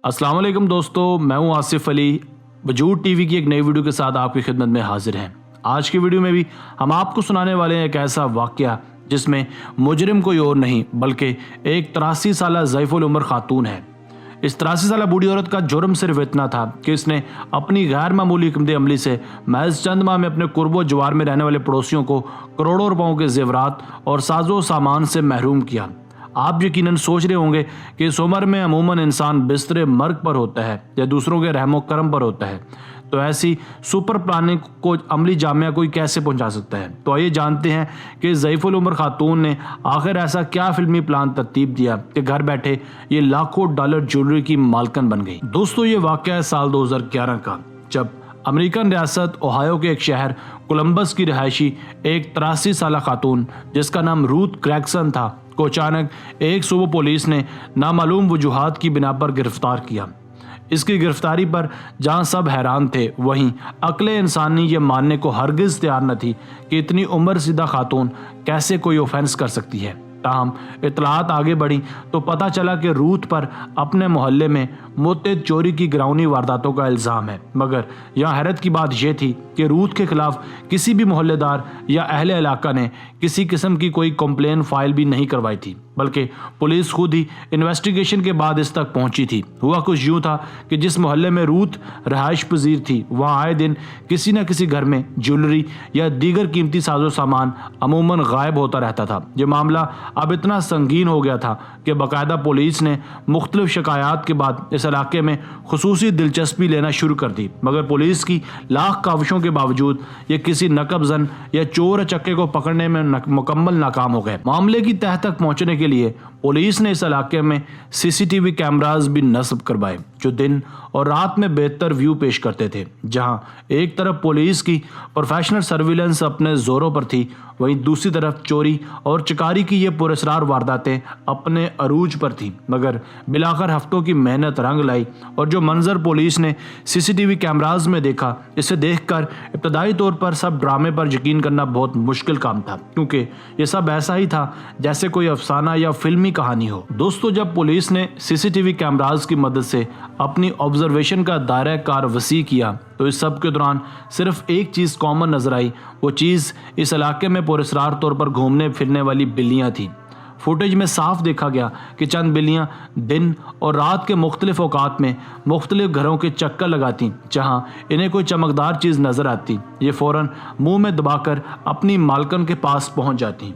अस्सलाम वालेकुम दोस्तों, मैं हूं आसिफ अली। वजूद टीवी की एक नई वीडियो के साथ आपकी खिदमत में हाजिर हैं। आज की वीडियो में भी हम आपको सुनाने वाले हैं एक ऐसा वाक़या जिसमें मुजरिम कोई और नहीं बल्कि एक 83 साला ज़ईफ़ुल उम्र खातून है। इस 83 साला बूढ़ी औरत का जुर्म सिर्फ इतना था कि इसने अपनी गैर मामूली हिकमत अमली से महज चंद माह में अपने कुर्बो जवार में रहने वाले पड़ोसियों को करोड़ों रुपयों के जेवरात और साजो सामान से महरूम किया। आप यकीनन सोच रहे होंगे कि इस उम्र में अमूमन इंसान बिस्तरे मर्ग पर होता है या दूसरों के रहमो करम पर होता है, तो ऐसी सुपर प्लानिंग को अमली जामिया कोई कैसे पहुंचा सकता है। तो आइए जानते हैं कि ज़ईफ़ुल उम्र खातून ने आखिर ऐसा क्या फिल्मी प्लान तरतीब दिया कि घर बैठे ये लाखों डॉलर ज्वेलरी की मालकन बन गई। दोस्तों, ये वाक़या है साल 2011 का, जब अमेरिकन रियासत ओहायो के एक शहर कोलंबस की रिहायशी एक 83 साला खातून जिसका नाम रूथ ग्रेगसन था को अचानक एक सुबह पुलिस ने नामालूम वजूहात की बिना पर गिरफ्तार किया। इसकी गिरफ्तारी पर जहां सब हैरान थे, वहीं अक्ले इंसानी ये मानने को हरगिज तैयार न थी कि इतनी उम्र सीधा खातून कैसे कोई ऑफेंस कर सकती है। ताहम इतलात आगे बढ़ी तो पता चला कि रूथ पर अपने मोहल्ले में मुतअद्दिद चोरी की गिरावनी वारदातों का इल्ज़ाम है। मगर यहाँ हैरत की बात यह थी कि रूथ के खिलाफ किसी भी मोहल्लेदार या अहले इलाका ने किसी किस्म की कोई कंप्लेन फाइल भी नहीं करवाई थी, बल्कि पुलिस खुद ही इन्वेस्टिगेशन के बाद इस तक पहुंची थी। हुआ कुछ यूं था कि जिस मोहल्ले में रूथ रहायश पजीर थी, वहाँ आए दिन किसी न किसी घर में ज्वेलरी या दीगर कीमती साजो सामान अमूमन गायब होता रहता था। ये मामला अब इतना संगीन हो गया था कि बाकायदा पुलिस ने मुख्तलिफ शिकायत के बाद इस इलाके में खुसूसी दिलचस्पी लेना शुरू कर दी। मगर पुलिस की लाख काविशों के बावजूद ये किसी नकबजन या चोर चक्के को पकड़ने में मुकम्मल नाकाम हो गए। मामले की तह तक पहुंचने के लिए पुलिस ने इस इलाके में सीसीटीवी कैमरास भी नस्ब करवाए जो दिन और रात में बेहतर व्यू पेश करते थे। जहां एक तरफ पुलिस की प्रोफेशनल सर्विलेंस अपने जोरों पर थी, वहीं दूसरी तरफ चोरी और चिकारी की ये पुरस्कार वारदातें अपने अरूज पर थी। मगर बिलाखिर हफ्तों की मेहनत रंग लाई और जो मंजर पुलिस ने सीसीटीवी कैमरास में देखा, इसे देखकर इब्तदाई तौर पर सब ड्रामे पर यकीन करना बहुत मुश्किल काम था, क्योंकि ये सब ऐसा ही था जैसे कोई अफसाना या फिल्मी कहानी हो। दोस्तों, जब पुलिस ने सीसीटीवी कैमरास की मदद से अपनी ऑब्जर्वेशन का दायरा कार वसी किया तो इस सब के दौरान सिर्फ एक चीज़ कॉमन नजर आई। वो चीज़ इस इलाके में पुरस्कार तौर पर घूमने फिरने वाली बिल्लियां थी। फुटेज में साफ देखा गया कि चंद बिल्लियां दिन और रात के मुख्तलिफ औकात में मुख्तलिफ घरों के चक्कर लगाती। जहां इन्हें कोई चमकदार चीज़ नजर आती, ये फौरन मुंह में दबाकर अपनी मालकन के पास पहुंच जाती।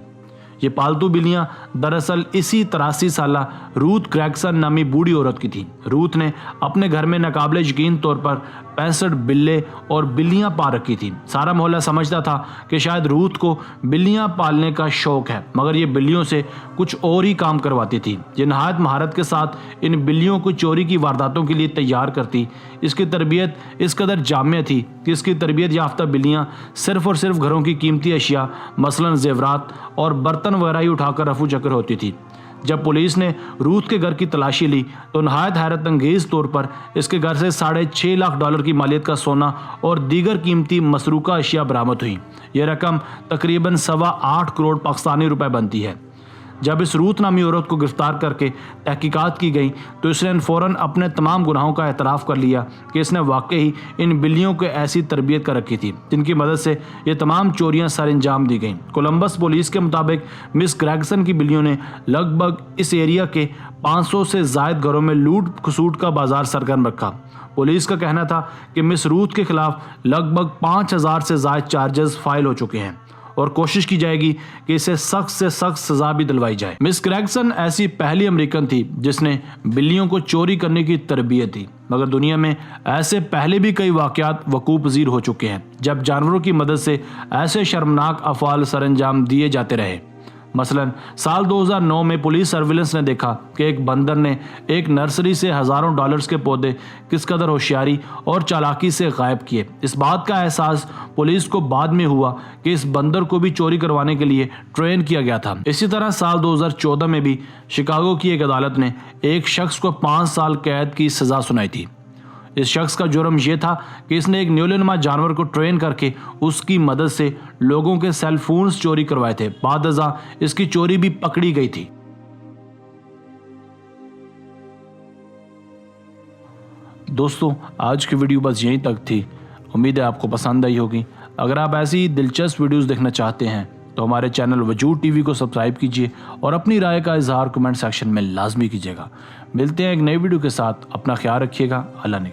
ये पालतू बिल्लियां दरअसल इसी 83 साला रूथ ग्रेगसन नामी बूढ़ी औरत की थी। रूथ ने अपने घर में नाकाबिले यकीन तौर पर 65 बिल्ले और बिल्लियां पा रखी थी। सारा मोहल्ला समझता था कि शायद रूथ को बिल्लियां पालने का शौक है, मगर ये बिल्लियों से कुछ और ही काम करवाती थी। ये नहायत महारत के साथ इन बिल्लियों को चोरी की वारदातों के लिए तैयार करती। इसकी तरबियत इस कदर जामिया थी कि इसकी तरबियत याफ्ता बिल्लियां सिर्फ और सिर्फ घरों की कीमती अशिया मसलन जेवरात और बर्तन वगैरह ही उठाकर रफू चक्कर होती थी। जब पुलिस ने रूथ के घर की तलाशी ली तो नहायत हैरत अंगेज तौर पर इसके घर से $6.5 लाख की मालियत का सोना और दीगर कीमती मसरूका अशिया बरामद हुई। यह रकम तकरीबन 8.25 करोड़ पाकिस्तानी रुपए बनती है। जब इस रूथ नामी औरत को गिरफ्तार करके तहकीकात की गई तो इसने फ़ौरन अपने तमाम गुनाहों का एतराफ़ कर लिया कि इसने वाकई इन बिल्लियों को ऐसी तरबियत कर रखी थी जिनकी मदद से ये तमाम चोरियां सर अंजाम दी गईं। कोलंबस पुलिस के मुताबिक मिस ग्रेगसन की बिल्लियों ने लगभग इस एरिया के 500 से ज़ायद घरों में लूट खसूट का बाजार सरगर्म रखा। पुलिस का कहना था कि मिस रूथ के खिलाफ लगभग 5000 से ज़ायद चार्जेस फाइल हो चुके हैं और कोशिश की जाएगी कि इसे सख्त से सख्त सजा भी दिलवाई जाए। मिस ग्रेगसन ऐसी पहली अमेरिकन थी जिसने बिल्लियों को चोरी करने की तरबियत दी, मगर दुनिया में ऐसे पहले भी कई वाक़यात वकूअ पज़ीर हो चुके हैं जब जानवरों की मदद से ऐसे शर्मनाक अफ़आल सरअंजाम दिए जाते रहे। मसलन साल 2009 में पुलिस सर्विलेंस ने देखा कि एक बंदर ने एक नर्सरी से हज़ारों डॉलर्स के पौधे किस कदर होशियारी और चालाकी से गायब किए। इस बात का एहसास पुलिस को बाद में हुआ कि इस बंदर को भी चोरी करवाने के लिए ट्रेन किया गया था। इसी तरह साल 2014 में भी शिकागो की एक अदालत ने एक शख्स को 5 साल कैद की सज़ा सुनाई थी। इस शख्स का जुर्म यह था कि इसने एक न्यूलिनुमा जानवर को ट्रेन करके उसकी मदद से लोगों के सेल फोन्स चोरी करवाए थे। बादअज़ा इसकी चोरी भी पकड़ी गई थी। दोस्तों आज की वीडियो बस यहीं तक थी। उम्मीद है आपको पसंद आई होगी। अगर आप ऐसी दिलचस्प वीडियोस देखना चाहते हैं तो हमारे चैनल वजूद टीवी को सब्सक्राइब कीजिए और अपनी राय का इजहार कमेंट सेक्शन में लाजमी कीजिएगा। मिलते हैं एक नई वीडियो के साथ। अपना ख्याल रखिएगा। अल्लाह ने